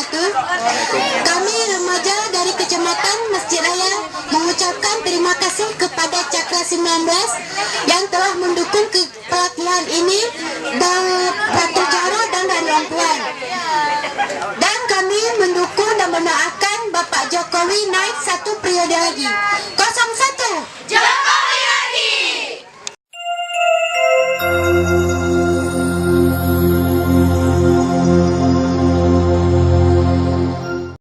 wabarakatuh. Kami remaja dari Kecamatan Masjid Raya mengucapkan terima kasih kepada Cakra 19 yang telah mendukung pelatihan ini dan Ratu Jara dan Ranuan Puan. Dan kami mendukung dan mendoakan Bapak Jokowi naik satu periode lagi. 01 Jokowi!